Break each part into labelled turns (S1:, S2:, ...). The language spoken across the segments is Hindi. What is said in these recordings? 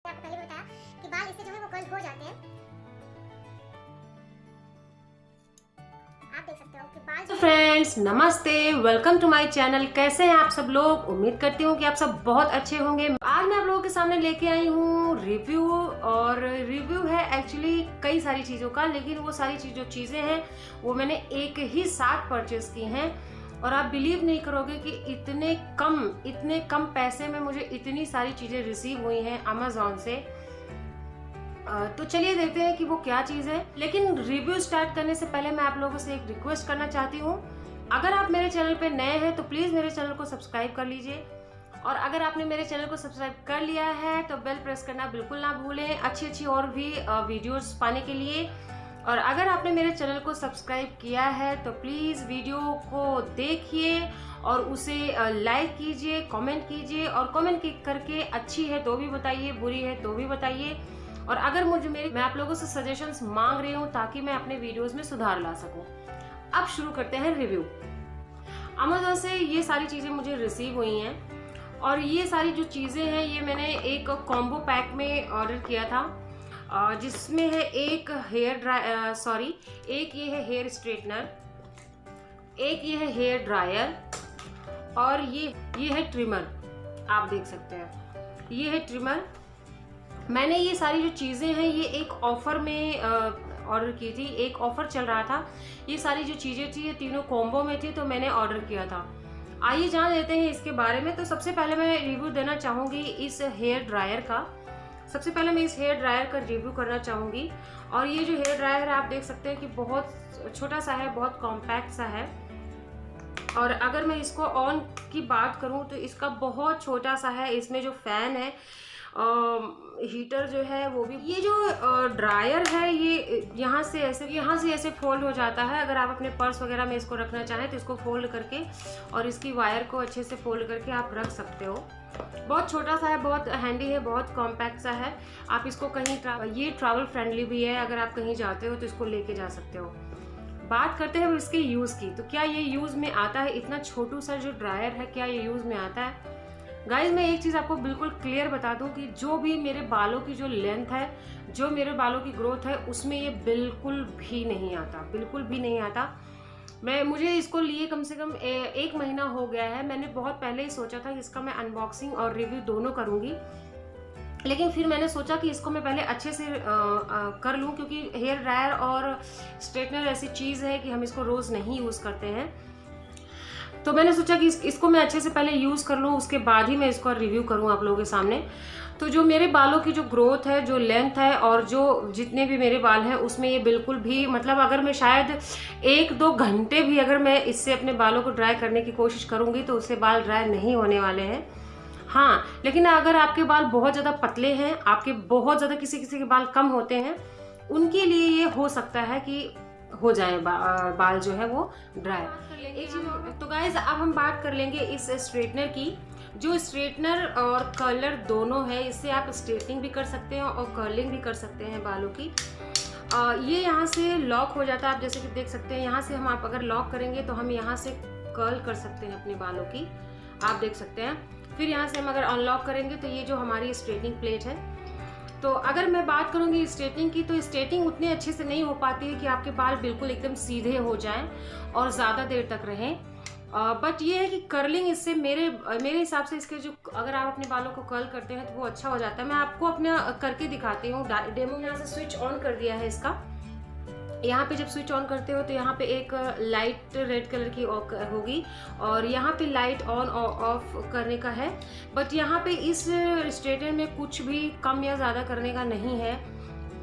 S1: कि आपको पहले भी बताया कि बाल इससे जो है वो कर्ल हो जाते हैं। आप देख सकते हो कि बाल।
S2: तो फ्रेंड्स नमस्ते, वेलकम टू माय चैनल। कैसे हैं आप सब लोग? उम्मीद करती हूँ कि आप सब बहुत अच्छे होंगे। आज मैं आप लोगों के सामने लेके आई हूँ रिव्यू, और रिव्यू है एक्चुअली कई सारी चीज़ों का, लेकिन वो सारी जो चीज़ें हैं वो मैंने एक ही साथ परचेज की हैं। और आप बिलीव नहीं करोगे कि इतने कम पैसे में मुझे इतनी सारी चीज़ें रिसीव हुई हैं अमेजोन से। तो चलिए देखते हैं कि वो क्या चीज़ है। लेकिन रिव्यू स्टार्ट करने से पहले मैं आप लोगों से एक रिक्वेस्ट करना चाहती हूँ। अगर आप मेरे चैनल पे नए हैं तो प्लीज़ मेरे चैनल को सब्सक्राइब कर लीजिए, और अगर आपने मेरे चैनल को सब्सक्राइब कर लिया है तो बेल प्रेस करना बिल्कुल ना भूलें, अच्छी और भी वीडियोस पाने के लिए। और अगर आपने मेरे चैनल को सब्सक्राइब किया है तो प्लीज़ वीडियो को देखिए और उसे लाइक कीजिए, कमेंट कीजिए, और कमेंट करके अच्छी है तो भी बताइए, बुरी है तो भी बताइए। और अगर मैं आप लोगों से सजेशंस मांग रही हूँ ताकि मैं अपने वीडियोस में सुधार ला सकूं। अब शुरू करते हैं रिव्यू। अमेज़न से ये सारी चीज़ें मुझे रिसीव हुई हैं, और ये सारी जो चीज़ें हैं ये मैंने एक कॉम्बो पैक में ऑर्डर किया था, जिसमें है एक एक ये है हेयर स्ट्रेटनर, एक ये है हेयर ड्रायर, और ये है ट्रिमर। आप देख सकते हैं ये है ट्रिमर। मैंने ये सारी जो चीज़ें हैं ये एक ऑफर में ऑर्डर की थी, एक ऑफर चल रहा था। ये सारी जो चीज़ें थी ये तीनों कॉम्बो में थी, तो मैंने ऑर्डर किया था। आइए जान लेते हैं इसके बारे में। तो सबसे पहले मैं रिव्यू देना चाहूँगी इस हेयर ड्रायर का। सबसे पहले मैं इस हेयर ड्रायर का रिव्यू करना चाहूँगी। और ये जो हेयर ड्रायर है आप देख सकते हैं कि बहुत छोटा सा है, बहुत कॉम्पैक्ट सा है। और अगर मैं इसको ऑन की बात करूँ तो इसका बहुत छोटा सा है। इसमें जो फैन है, हीटर जो है वो भी, ये जो ड्रायर है ये यहाँ से ऐसे फोल्ड हो जाता है। अगर आप अपने पर्स वगैरह में इसको रखना चाहें तो इसको फोल्ड करके और इसकी वायर को अच्छे से फोल्ड करके आप रख सकते हो। बहुत छोटा सा है, बहुत हैंडी है, बहुत कॉम्पैक्ट सा है। आप इसको कहीं ये ट्रैवल फ्रेंडली भी है, अगर आप कहीं जाते हो तो इसको लेके जा सकते हो। बात करते हैं इसके यूज़ की, तो क्या ये यूज़ में आता है? इतना छोटू सा जो ड्रायर है, क्या ये यूज़ में आता है? गाइज मैं एक चीज़ आपको बिल्कुल क्लियर बता दूं कि जो भी मेरे बालों की जो लेंथ है, जो मेरे बालों की ग्रोथ है, उसमें ये बिल्कुल भी नहीं आता, बिल्कुल भी नहीं आता। मुझे इसको लिए कम से कम 1 महीना हो गया है। मैंने बहुत पहले ही सोचा था कि इसका मैं अनबॉक्सिंग और रिव्यू दोनों करूँगी, लेकिन फिर मैंने सोचा कि इसको मैं पहले अच्छे से कर लूँ, क्योंकि हेयर ड्रायर और स्ट्रेटनर ऐसी चीज़ है कि हम इसको रोज़ नहीं यूज़ करते हैं। तो मैंने सोचा कि इसको मैं अच्छे से पहले यूज़ कर लूँ, उसके बाद ही मैं इसको रिव्यू करूँ आप लोगों के सामने। तो जो मेरे बालों की जो ग्रोथ है, जो लेंथ है, और जो जितने भी मेरे बाल हैं उसमें ये बिल्कुल भी, मतलब अगर मैं शायद 1-2 घंटे भी अगर मैं इससे अपने बालों को ड्राई करने की कोशिश करूँगी तो उससे बाल ड्राई नहीं होने वाले हैं। हाँ, लेकिन अगर आपके बाल बहुत ज़्यादा पतले हैं, आपके बहुत ज़्यादा किसी के बाल कम होते हैं, उनके लिए ये हो सकता है कि हो जाए बाल जो है वो ड्राई। तो गाइज अब हम बात कर लेंगे इस स्ट्रेटनर की। जो स्ट्रेटनर और कर्लर दोनों है, इससे आप स्ट्रेटनिंग भी कर सकते हैं और कर्लिंग भी कर सकते हैं बालों की। ये यहाँ से लॉक हो जाता है, आप जैसे कि देख सकते हैं। यहाँ से आप अगर लॉक करेंगे तो हम यहाँ से कर्ल कर सकते हैं अपने बालों की, आप देख सकते हैं। फिर यहाँ से हम अगर अनलॉक करेंगे तो ये जो हमारी स्ट्रेटनिंग प्लेट है। तो अगर मैं बात करूँगी स्ट्रेटनिंग की, तो स्ट्रेटनिंग उतने अच्छे से नहीं हो पाती है कि आपके बाल बिल्कुल एकदम सीधे हो जाएं और ज़्यादा देर तक रहें। बट ये है कि कर्लिंग इससे मेरे हिसाब से इसके जो, अगर आप अपने बालों को कर्ल करते हैं तो वो अच्छा हो जाता है। मैं आपको अपना करके दिखाती हूँ डेमो। यहाँ से स्विच ऑन कर दिया है इसका। यहाँ पे जब स्विच ऑन करते हो तो यहाँ पे एक लाइट रेड कलर की होगी, और यहाँ पे लाइट ऑन ऑफ करने का है। बट यहाँ पे इस स्ट्रेटनर में कुछ भी कम या ज़्यादा करने का नहीं है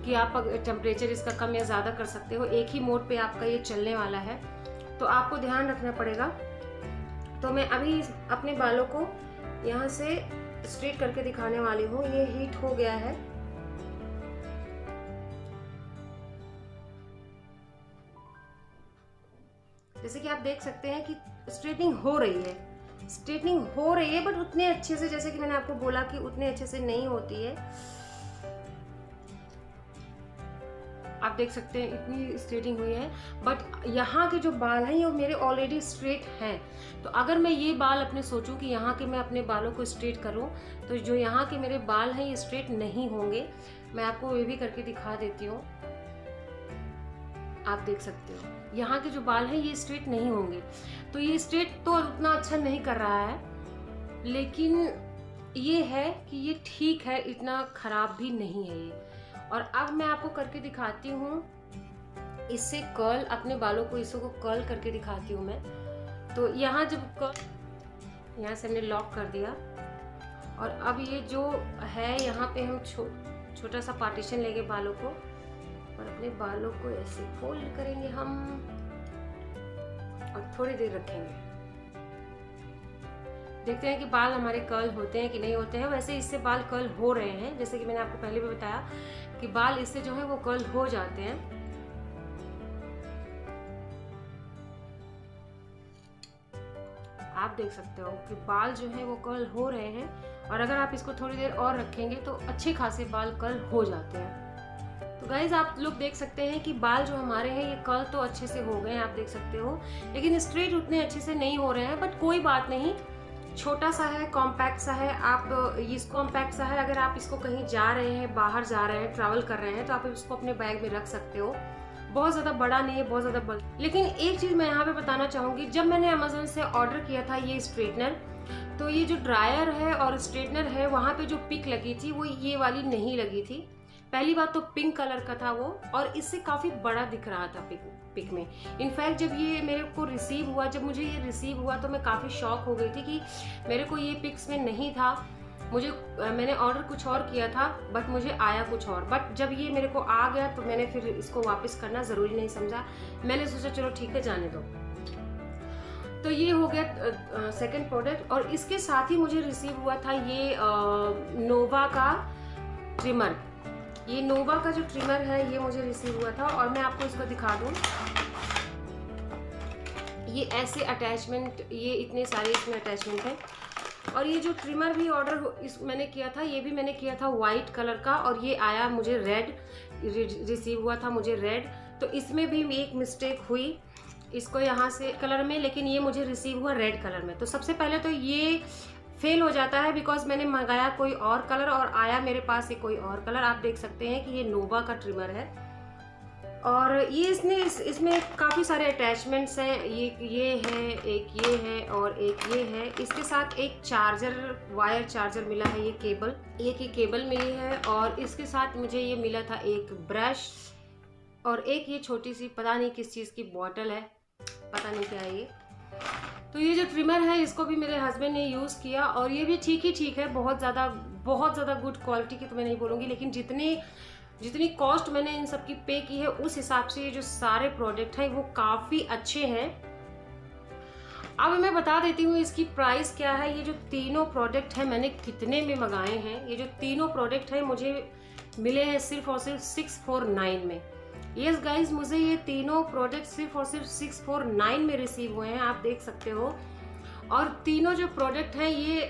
S2: कि आप टेम्परेचर इसका कम या ज़्यादा कर सकते हो। एक ही मोड पे आपका ये चलने वाला है, तो आपको ध्यान रखना पड़ेगा। तो मैं अभी अपने बालों को यहाँ से स्ट्रेट करके दिखाने वाली हूँ। ये हीट हो गया है। जैसे कि आप देख सकते हैं कि स्ट्रेटनिंग हो रही है, बट उतने अच्छे से, जैसे कि मैंने आपको बोला कि उतने अच्छे से नहीं होती है। आप देख सकते हैं इतनी स्ट्रेटिंग हुई है, बट यहाँ के जो बाल हैं ये मेरे ऑलरेडी स्ट्रेट हैं। तो अगर मैं ये बाल अपने सोचूं कि यहाँ के मैं अपने बालों को स्ट्रेट करूं, तो जो यहाँ के मेरे बाल हैं ये स्ट्रेट नहीं होंगे। मैं आपको ये भी करके दिखा देती हूँ, आप देख सकते हो यहाँ के जो बाल हैं ये स्ट्रेट नहीं होंगे। तो ये स्ट्रेट तो उतना अच्छा नहीं कर रहा है, लेकिन ये है कि ये ठीक है, इतना खराब भी नहीं है ये। और अब मैं आपको करके दिखाती हूँ इससे कर्ल, अपने बालों को इसको कर्ल करके दिखाती हूँ मैं। तो यहाँ जब कर्ल, यहाँ से हमने लॉक कर दिया और अब ये जो है यहाँ पे हम छोटा सा पार्टीशन लेंगे बालों को और अपने बालों को ऐसे फोल्ड करेंगे हम और थोड़ी देर रखेंगे। देखते हैं कि बाल हमारे कर्ल होते हैं कि नहीं होते हैं। वैसे इससे बाल कर्ल हो रहे हैं, जैसे कि मैंने आपको पहले भी बताया कि बाल इससे जो है वो कर्ल हो जाते हैं। आप देख सकते हो कि बाल जो है वो कर्ल हो रहे हैं और अगर आप इसको थोड़ी देर और रखेंगे तो अच्छे खासे बाल कर्ल हो जाते हैं। तो गाइज आप लोग देख सकते हैं कि बाल जो हमारे हैं ये कर्ल तो अच्छे से हो गए हैं, आप देख सकते हो, लेकिन स्ट्रेट उतने अच्छे से नहीं हो रहे हैं। बट कोई बात नहीं, छोटा सा है, कॉम्पैक्ट सा है। आप इस कॉम्पैक्ट सा है, अगर आप इसको कहीं जा रहे हैं, बाहर जा रहे हैं, ट्रैवल कर रहे हैं, तो आप इसको अपने बैग में रख सकते हो। बहुत ज़्यादा बड़ा नहीं है, बहुत ज़्यादा बड़ा। लेकिन एक चीज़ मैं यहाँ पे बताना चाहूँगी, जब मैंने अमेज़न से ऑर्डर किया था ये स्ट्रेटनर, तो ये जो ड्रायर है और स्ट्रेटनर है वहाँ पे जो पिक लगी थी वो ये वाली नहीं लगी थी। पहली बात तो पिंक कलर का था वो, और इससे काफ़ी बड़ा दिख रहा था पिक में। इनफैक्ट जब ये मेरे को रिसीव हुआ, जब मुझे ये रिसीव हुआ तो मैं काफ़ी शॉक हो गई थी कि मेरे को ये पिक्स में नहीं था। मैंने ऑर्डर कुछ और किया था बट मुझे आया कुछ और। बट जब ये मेरे को आ गया तो मैंने फिर इसको वापस करना ज़रूरी नहीं समझा। मैंने सोचा चलो ठीक है, जाने दो। तो ये हो गया सेकंड प्रोडक्ट। और इसके साथ ही मुझे रिसीव हुआ था ये नोवा का ट्रिमर। ये नोवा का जो ट्रिमर है ये मुझे रिसीव हुआ था और मैं आपको इसको दिखा दूं। ये ऐसे अटैचमेंट, ये इतने सारे इसमें अटैचमेंट हैं। और ये जो ट्रिमर भी ऑर्डर मैंने किया था, ये भी मैंने किया था वाइट कलर का और ये आया मुझे रेड, रिसीव हुआ था मुझे रेड। तो इसमें भी एक मिस्टेक हुई, इसको यहाँ से कलर में, लेकिन ये मुझे रिसीव हुआ रेड कलर में। तो सबसे पहले तो ये फेल हो जाता है बिकॉज मैंने मंगाया कोई और कलर और आया मेरे पास ये कोई और कलर। आप देख सकते हैं कि ये नोवा का ट्रिमर है और ये इसमें काफ़ी सारे अटैचमेंट्स हैं। ये है, एक ये है और एक ये है। इसके साथ एक चार्जर, वायर चार्जर मिला है, ये केबल, एक ये केबल मिली है। और इसके साथ मुझे ये मिला था एक ब्रश और एक ये छोटी सी पता नहीं किस चीज़ की बॉटल है, पता नहीं क्या है ये। तो ये जो ट्रिमर है इसको भी मेरे हस्बैंड ने यूज़ किया और ये भी ठीक है, बहुत ज़्यादा गुड क्वालिटी की तो मैं नहीं बोलूँगी, लेकिन जितनी कॉस्ट मैंने इन सब की पे की है उस हिसाब से ये जो सारे प्रोडक्ट हैं वो काफ़ी अच्छे हैं। अब मैं बता देती हूँ इसकी प्राइस क्या है। ये जो तीनों प्रोडक्ट हैं मैंने कितने में मंगाए हैं। ये जो तीनों प्रोडक्ट हैं मुझे मिले हैं सिर्फ और सिर्फ 649 में। यस गाइज, मुझे ये तीनों प्रोडक्ट सिर्फ और सिर्फ 649 में रिसीव हुए हैं, आप देख सकते हो। और तीनों जो प्रोडक्ट हैं ये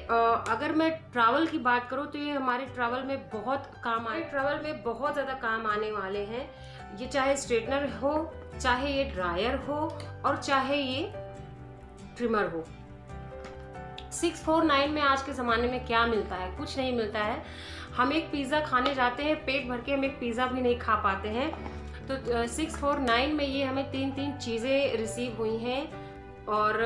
S2: अगर मैं ट्रैवल की बात करूँ तो ये हमारे ट्रैवल में बहुत काम आए, ट्रैवल में बहुत ज़्यादा काम आने वाले हैं। ये चाहे स्ट्रेटनर हो, चाहे ये ड्रायर हो और चाहे ये ट्रिमर हो। 649 में आज के ज़माने में क्या मिलता है? कुछ नहीं मिलता है। हम एक पिज़्ज़ा खाने जाते हैं, पेट भर के हम एक पिज़्ज़ा भी नहीं खा पाते हैं। तो 649 में ये हमें तीन चीज़ें रिसीव हुई हैं और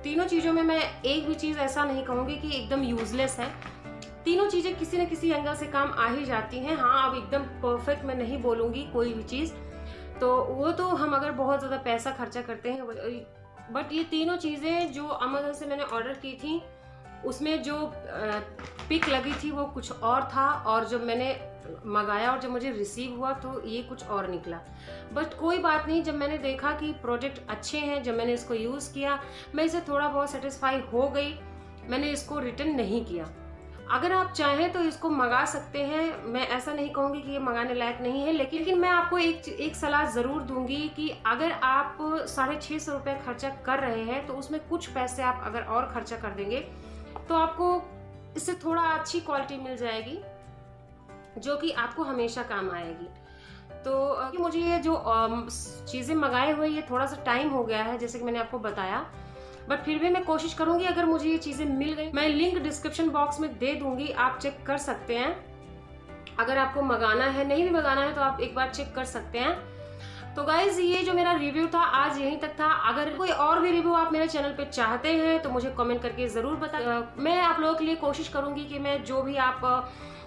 S2: तीनों चीज़ों में मैं एक भी चीज़ ऐसा नहीं कहूँगी कि एकदम यूजलेस है। तीनों चीज़ें किसी न किसी एंगल से काम आ ही जाती हैं। हाँ, अब एकदम परफेक्ट मैं नहीं बोलूँगी कोई भी चीज़, तो वो तो हम अगर बहुत ज़्यादा पैसा खर्चा करते हैं। बट ये तीनों चीज़ें जो अमेज़न से मैंने ऑर्डर की थी उसमें जो पिक लगी थी वो कुछ और था और जब मैंने मंगाया और जब मुझे रिसीव हुआ तो ये कुछ और निकला। बट कोई बात नहीं, जब मैंने देखा कि प्रोडक्ट अच्छे हैं, जब मैंने इसको यूज़ किया, मैं इसे थोड़ा बहुत सेटिस्फाई हो गई। मैंने इसको रिटर्न नहीं किया। अगर आप चाहें तो इसको मंगा सकते हैं, मैं ऐसा नहीं कहूँगी कि ये मंगाने लायक नहीं है, लेकिन मैं आपको एक सलाह ज़रूर दूंगी कि अगर आप 650 रुपये खर्चा कर रहे हैं तो उसमें कुछ पैसे आप अगर और खर्चा कर देंगे तो आपको इससे थोड़ा अच्छी क्वालिटी मिल जाएगी जो कि आपको हमेशा काम आएगी। तो मुझे ये जो चीज़ें मंगाए हुए ये थोड़ा सा टाइम हो गया है, जैसे कि मैंने आपको बताया, बट फिर भी मैं कोशिश करूंगी अगर मुझे ये चीज़ें मिल गई, मैं लिंक डिस्क्रिप्शन बॉक्स में दे दूंगी, आप चेक कर सकते हैं। अगर आपको मंगाना है, नहीं भी मंगाना है तो आप एक बार चेक कर सकते हैं। तो गाइज ये जो मेरा रिव्यू था आज यहीं तक था। अगर कोई और भी रिव्यू आप मेरे चैनल पे चाहते हैं तो मुझे कमेंट करके ज़रूर बताएं। मैं आप लोगों के लिए कोशिश करूंगी कि मैं जो भी आप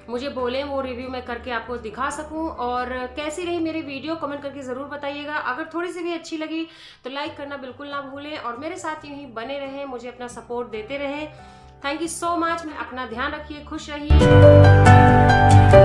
S2: मुझे बोलें वो रिव्यू मैं करके आपको दिखा सकूं। और कैसी रही मेरी वीडियो कमेंट करके ज़रूर बताइएगा। अगर थोड़ी सी भी अच्छी लगी तो लाइक करना बिल्कुल ना भूलें और मेरे साथ यूं ही बने रहें, मुझे अपना सपोर्ट देते रहें। Thank you so much. अपना ध्यान रखिए, खुश रहिए।